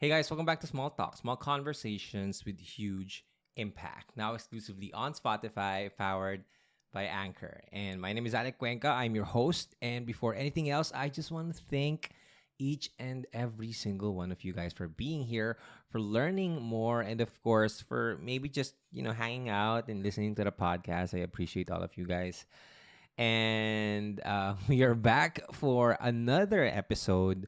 Hey guys, welcome back to Small Talk, small conversations with huge impact. Now exclusively on Spotify, powered by Anchor. And my name is Alec Cuenca. I'm your host. And before anything else, I just want to thank each and every single one of you guys for being here, for learning more, and of course, for maybe just, hanging out and listening to the podcast. I appreciate all of you guys. And we are back for another episode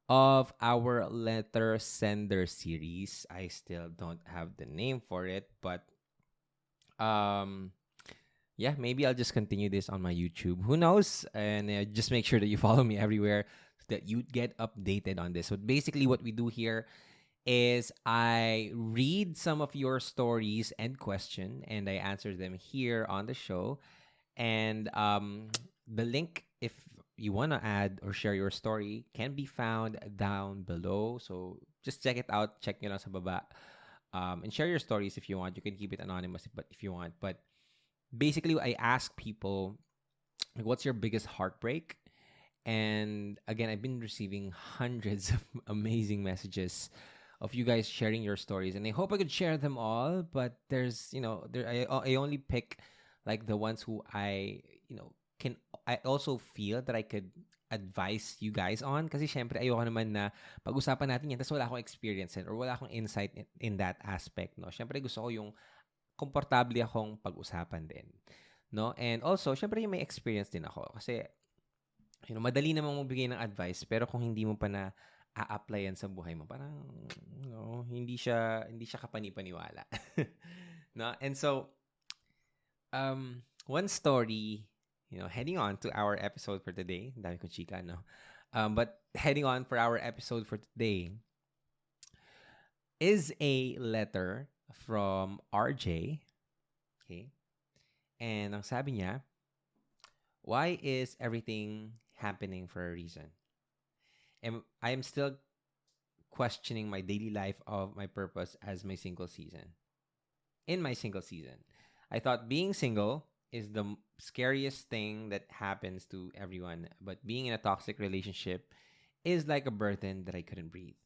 of our letter sender series. I still don't have the name for it, but um yeah, maybe I'll just continue this on my YouTube. Who knows? And just make sure that you follow me everywhere so that you get updated on this. So basically what we do here is I read some of your stories and question and I answer them here on the show. And the link, if you want to add or share your story, can be found down below. So just check it out. Check nyo lang sa baba. And share your stories if you want. You can keep it anonymous, but if you want. But basically, I ask people, like, what's your biggest heartbreak? And again, I've been receiving hundreds of amazing messages of you guys sharing your stories, and I hope I could share them all. But I only pick like the ones who can I also feel that I could advise you guys on kasi syempre ayoko naman na pag-usapan natin yan tapos wala akong experience or wala akong insight in that aspect, no? Syempre gusto ko yung komportable akong pag-usapan din, no? And also, syempre yung may experience din ako kasi madali namang magbigay ng advice pero kung hindi mo pa na a-apply yan sa buhay mo, parang hindi siya kapani-paniwala. No? And so one story, heading on to our episode for today. Dami kong chika, no? But heading on for our episode for today is a letter from RJ. Okay? And ang sabi niya, why is everything happening for a reason? And I am still questioning my daily life of my purpose as my single season. In my single season, I thought being single is the scariest thing that happens to everyone, but being in a toxic relationship is like a burden that I couldn't breathe.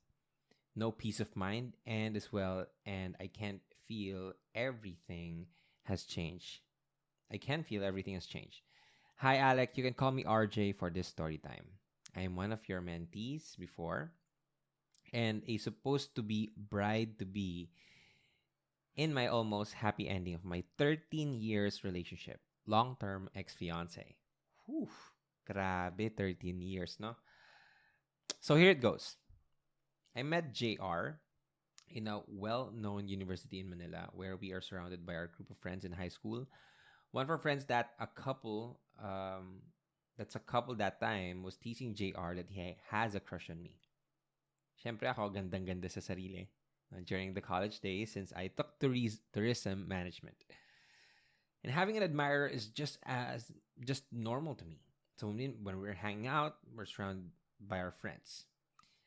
No peace of mind, and as well, and I can't feel everything has changed. I can feel everything has changed. Hi, Alec. You can call me RJ for this story time. I am one of your mentees before, and a supposed to be bride to be in my almost happy ending of my 13 years relationship. Long-term ex-fiance. Whew. Grabe, 13 years, no? So here it goes. I met JR in a well-known university in Manila where we are surrounded by our group of friends in high school. One of our friends that's a couple that time was teasing JR that he has a crush on me. Siyempre ako, gandang-ganda sa sarili during the college days since I took tourism management. And having an admirer is just normal to me. So when we're hanging out, we're surrounded by our friends.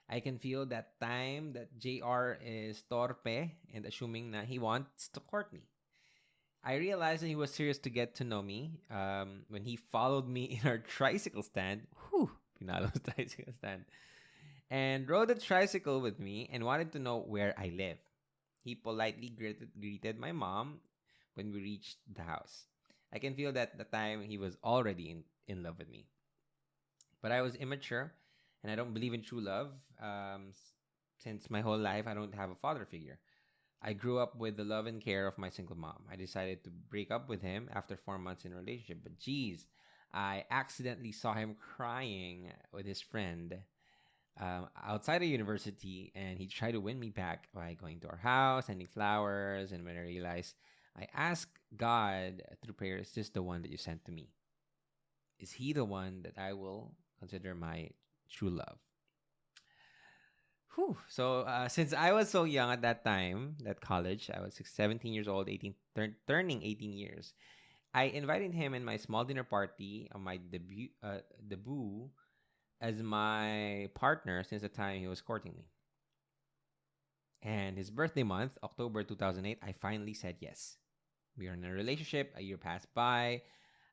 I can feel that time that JR is torpe and assuming that he wants to court me. I realized that he was serious to get to know me when he followed me in our tricycle stand. Whew, Pinalo's tricycle stand. And rode a tricycle with me and wanted to know where I live. He politely greeted my mom when we reached the house. I can feel that the time he was already in love with me. But I was immature and I don't believe in true love. Since my whole life, I don't have a father figure. I grew up with the love and care of my single mom. I decided to break up with him after 4 months in a relationship. But geez, I accidentally saw him crying with his friend outside of university, and he tried to win me back by going to our house, sending flowers. And when I realized, I asked God through prayer, is this the one that you sent to me? Is he the one that I will consider my true love? Whew. So since I was so young at that time, that college, I was 17 years old, 18, turning 18 years. I invited him in my small dinner party on my debut as my partner since the time he was courting me. And his birthday month, October 2008, I finally said yes. We are in a relationship. A year passed by.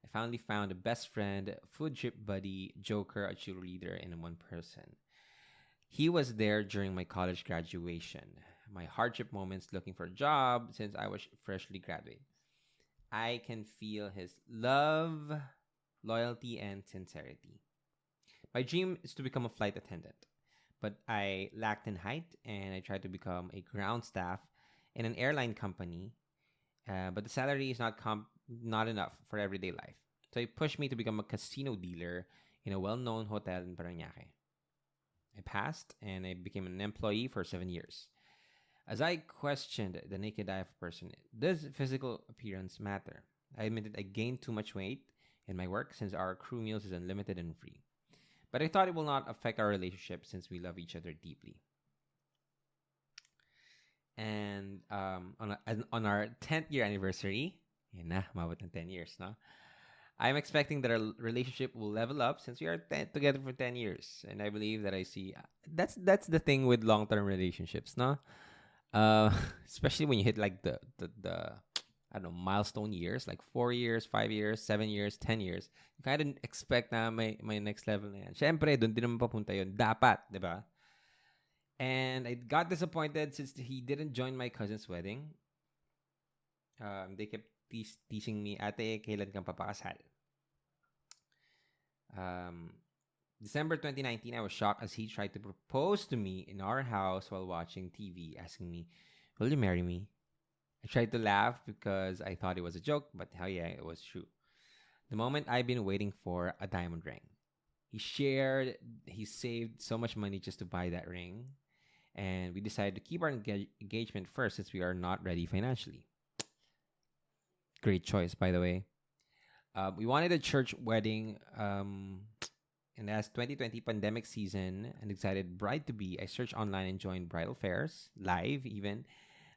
I finally found a best friend, food trip buddy, joker, a cheerleader in one person. He was there during my college graduation, my hardship moments looking for a job since I was freshly graduated. I can feel his love, loyalty, and sincerity. My dream is to become a flight attendant, but I lacked in height and I tried to become a ground staff in an airline company, but the salary is not enough for everyday life. So he pushed me to become a casino dealer in a well-known hotel in Parañaque. I passed and I became an employee for 7 years. As I questioned the naked eye of a person, does physical appearance matter? I admitted I gained too much weight in my work since our crew meals is unlimited and free. But I thought it will not affect our relationship since we love each other deeply. And on our 10th year anniversary, yun na, mabot ng 10 years, no? I'm expecting that our relationship will level up since we are together for 10 years. And I believe that I see that's the thing with long-term relationships, no? Uh, especially when you hit like the I don't know, milestone years, like 4 years, 5 years, 7 years, 10 years. You kind of expect na may next level na yan. Syempre, doon din naman papunta yun. Dapat, di ba? And I got disappointed since he didn't join my cousin's wedding. They kept teasing me, ate, kailan kang papakasal? Um, December 2019, I was shocked as he tried to propose to me in our house while watching TV, asking me, will you marry me? I tried to laugh because I thought it was a joke, but hell yeah, it was true. The moment I've been waiting for a diamond ring. He saved so much money just to buy that ring. And we decided to keep our engagement first since we are not ready financially. Great choice, by the way. We wanted a church wedding. And as 2020 pandemic season and excited bride to be, I searched online and joined bridal fairs, live even,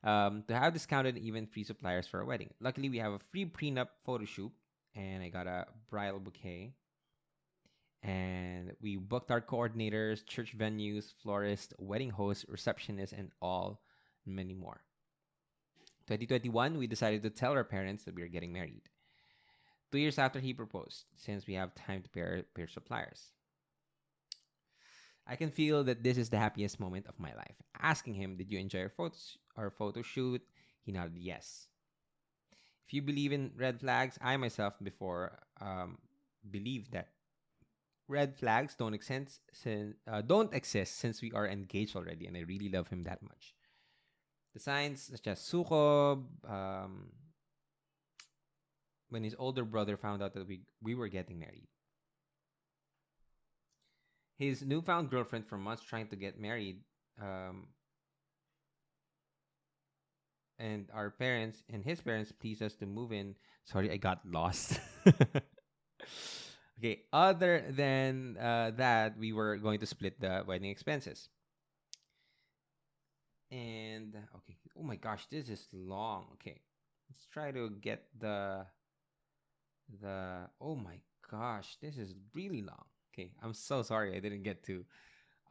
to have discounted even free suppliers for a wedding. Luckily, we have a free prenup photo shoot, and I got a bridal bouquet. And we booked our coordinators, church venues, florist, wedding host, receptionist, and all many more. 2021, we decided to tell our parents that we are getting married. 2 years after he proposed, since we have time to pair suppliers. I can feel that this is the happiest moment of my life. Asking him, did you enjoy our photo shoot? He nodded yes. If you believe in red flags, I myself before believe that red flags don't exist since we are engaged already, and I really love him that much. The signs such as sukob, when his older brother found out that we were getting married. His newfound girlfriend from months trying to get married, and our parents and his parents pleased us to move in. Sorry, I got lost. Okay, other than that, we were going to split the wedding expenses. And okay, oh my gosh, this is long. Okay, let's try to get the oh my gosh, this is really long. Okay, I'm so sorry I didn't get to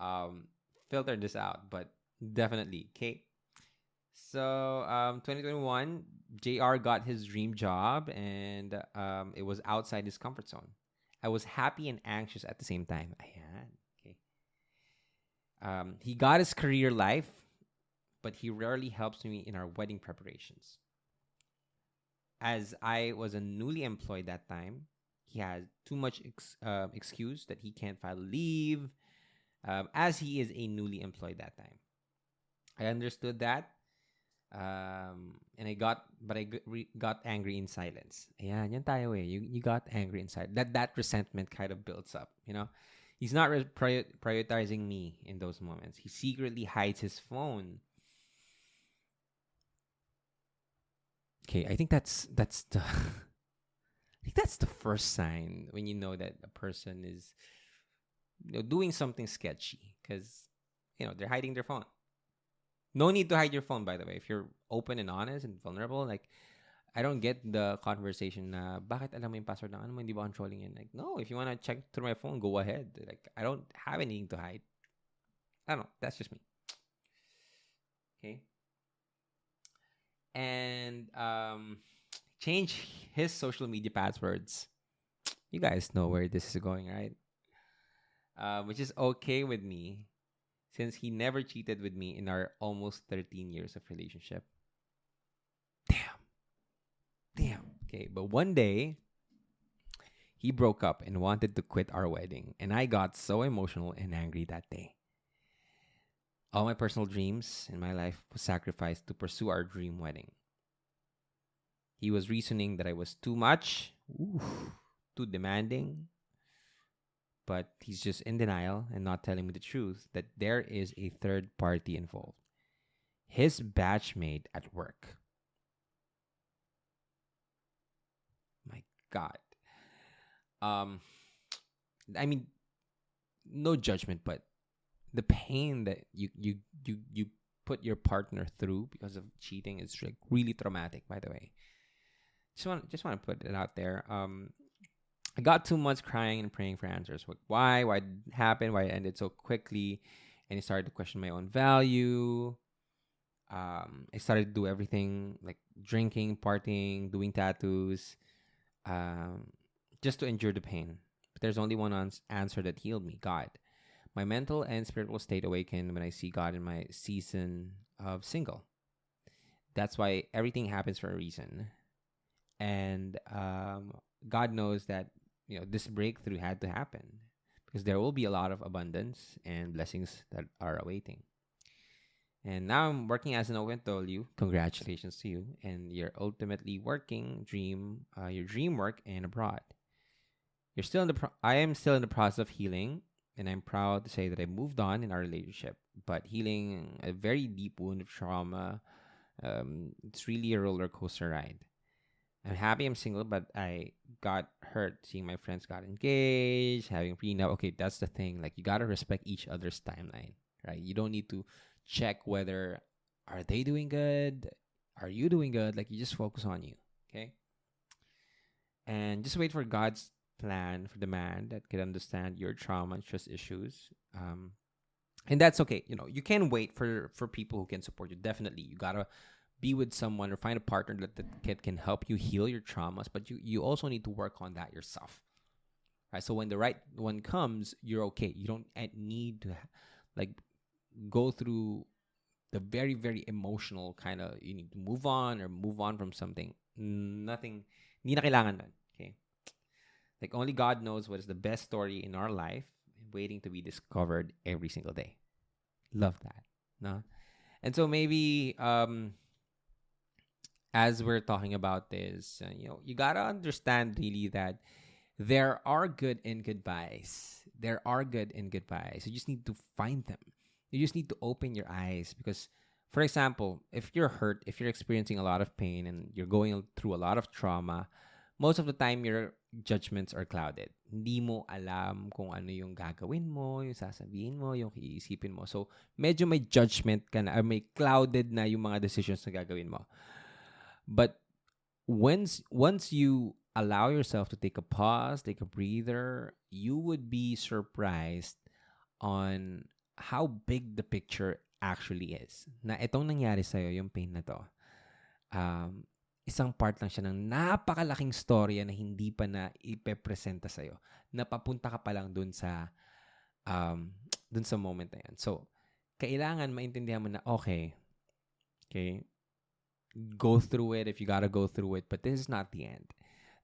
um filter this out, but definitely. Okay, so 2021, JR got his dream job, and it was outside his comfort zone. I was happy and anxious at the same time. Ayan. Okay. He got his career life, but he rarely helps me in our wedding preparations. As I was a newly employed that time, he has too much excuse that he can't file leave, as he is a newly employed that time. I understood that, and got angry in silence. Ayan, yan tayo eh. You got angry inside. That resentment kind of builds up, you know? He's not prioritizing me in those moments. He secretly hides his phone. Okay, I think that's the I think that's the first sign when you know that a person is doing something sketchy because they're hiding their phone. No need to hide your phone, by the way. If you're open and honest and vulnerable, like, I don't get the conversation na, bakit alam mo yung password ng ano mo, hindi ba controlling yun? Like, no, if you want to check through my phone, go ahead. Like, I don't have anything to hide. I don't know. That's just me. Okay. And change his social media passwords. You guys know where this is going, right? Which is okay with me since he never cheated with me in our almost 13 years of relationship. Damn. Damn. Okay, but one day he broke up and wanted to quit our wedding, and I got so emotional and angry that day. All my personal dreams in my life was sacrificed to pursue our dream wedding. He was reasoning that I was too much, too demanding, but he's just in denial and not telling me the truth that there is a third party involved. His batchmate at work. My God. Um, I mean, no judgment, but the pain that you put your partner through because of cheating is like really traumatic. By the way, just want to put it out there. I got 2 months crying and praying for answers. Why did it happen? Why it ended so quickly? And I started to question my own value. I started to do everything like drinking, partying, doing tattoos, um, just to endure the pain. But there's only one answer that healed me: God. My mental and spiritual state awakened when I see God in my season of single. That's why everything happens for a reason. And God knows that this breakthrough had to happen because there will be a lot of abundance and blessings that are awaiting. And now I'm working as an OFW. Congratulations to you. And you're ultimately working your dream work and abroad. You're still in I am still in the process of healing, and I'm proud to say that I moved on in our relationship. But healing a very deep wound of trauma, it's really a roller coaster ride. I'm happy I'm single, but I got hurt seeing my friends got engaged, having prenup. Okay, that's the thing. Like, you gotta respect each other's timeline, right? You don't need to check whether are they doing good, are you doing good. Like, you just focus on you, okay? And just wait for God's plan for the man that can understand your trauma and trust issues. And that's okay. You can wait for people who can support you. Definitely, you gotta be with someone or find a partner that can help you heal your traumas, but you also need to work on that yourself, right? So when the right one comes, you're okay. You don't need to like go through the very, very emotional kind of, you need to move on from something. Nothing, hindi na kailangan nun, okay? Like, only God knows what is the best story in our life, waiting to be discovered every single day. Love that, no? And so maybe as we're talking about this, you gotta understand really that there are good and goodbyes. There are good and goodbyes. You just need to find them. You just need to open your eyes because, for example, if you're hurt, if you're experiencing a lot of pain and you're going through a lot of trauma, most of the time your judgments are clouded. Hindi mo alam kung ano yung gagawin mo, yung sasabihin mo, yung iisipin mo. So, medyo may judgment ka na, or may clouded na yung mga decisions na gagawin mo. But once you allow yourself to take a pause, take a breather, you would be surprised on how big the picture actually is. Na itong nangyari sa'yo, yung pain na to, isang part lang siya ng napakalaking storya na hindi pa na ipepresenta sa'yo. Napapunta ka pa lang dun sa moment na yan. So, kailangan maintindihan mo na, okay, go through it if you gotta go through it, but this is not the end.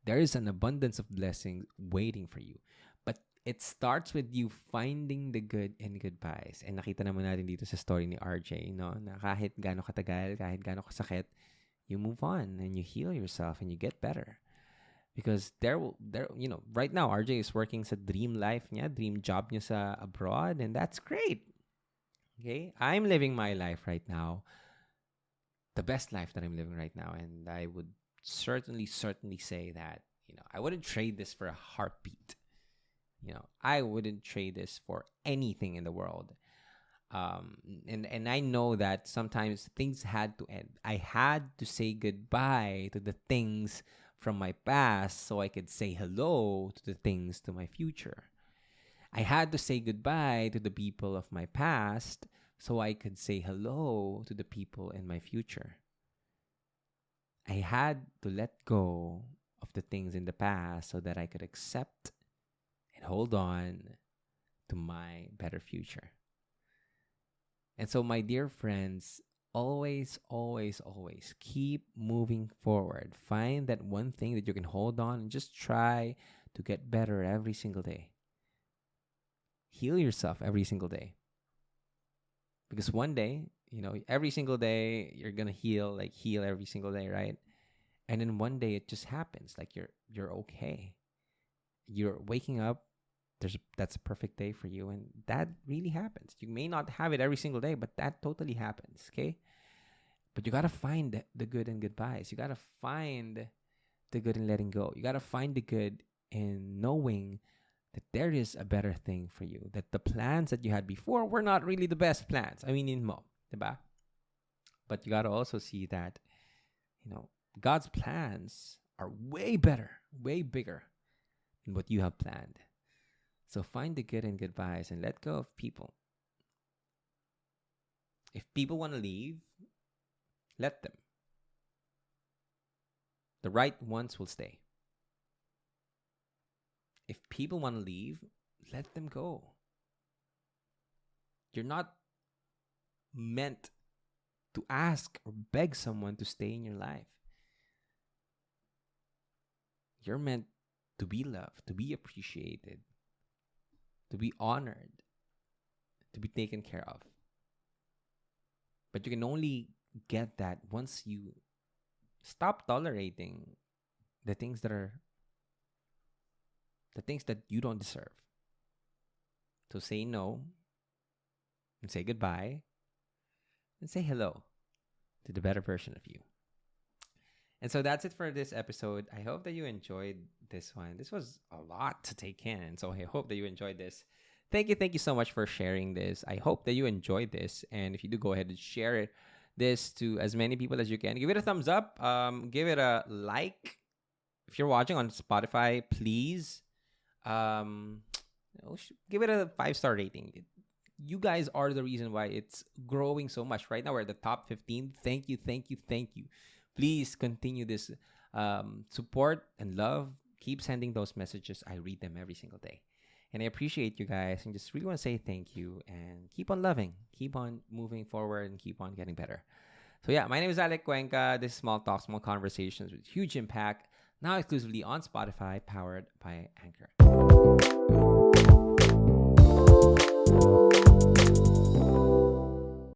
There is an abundance of blessings waiting for you. But it starts with you finding the good and goodbyes. And nakita naman natin dito sa story ni RJ, no, na kahit gaano katagal, kahit gaano kasakit, you move on and you heal yourself and you get better. Because right now RJ is working sa dream life niya, dream job niya sa abroad, and that's great. Okay? I'm living my life right now, the best life that I'm living right now, and I would certainly say that I wouldn't trade this for a heartbeat. I wouldn't trade this for anything in the world. And I know that sometimes things had to end. I had to say goodbye to the things from my past so I could say hello to the things to my future. I had to say goodbye to the people of my past so I could say hello to the people in my future. I had to let go of the things in the past so that I could accept and hold on to my better future. And so, my dear friends, always, always, always keep moving forward. Find that one thing that you can hold on and just try to get better every single day. Heal yourself every single day. Because one day, every single day you're gonna heal every single day, right? And then one day it just happens. Like you're okay. You're waking up. That's a perfect day for you, and that really happens. You may not have it every single day, but that totally happens. Okay, but you gotta find the good in goodbyes. You gotta find the good in letting go. You gotta find the good in knowing that there is a better thing for you. That the plans that you had before were not really the best plans. I mean, diba? But you gotta also see that, God's plans are way better, way bigger than what you have planned. So find the good in goodbyes and let go of people. If people want to leave, let them. The right ones will stay. If people want to leave, let them go. You're not meant to ask or beg someone to stay in your life. You're meant to be loved, to be appreciated, to be honored, to be taken care of. But you can only get that once you stop tolerating the things that you don't deserve. So say no and say goodbye and say hello to the better version of you. And so that's it for this episode. I hope that you enjoyed this one. This was a lot to take in. So I hope that you enjoyed this. Thank you so much for sharing this. I hope that you enjoyed this. And if you do, go ahead and share this to as many people as you can. Give it a thumbs up. Give it a like. If you're watching on Spotify, please give it a 5-star rating. You guys are the reason why it's growing so much. Right now, we're at the top 15. Thank you. Please continue this support and love. Keep sending those messages. I read them every single day. And I appreciate you guys and just really want to say thank you and keep on loving, keep on moving forward, and keep on getting better. So yeah, my name is Alec Cuenca. This is Small Talk, Small Conversations with huge impact. Now exclusively on Spotify, powered by Anchor.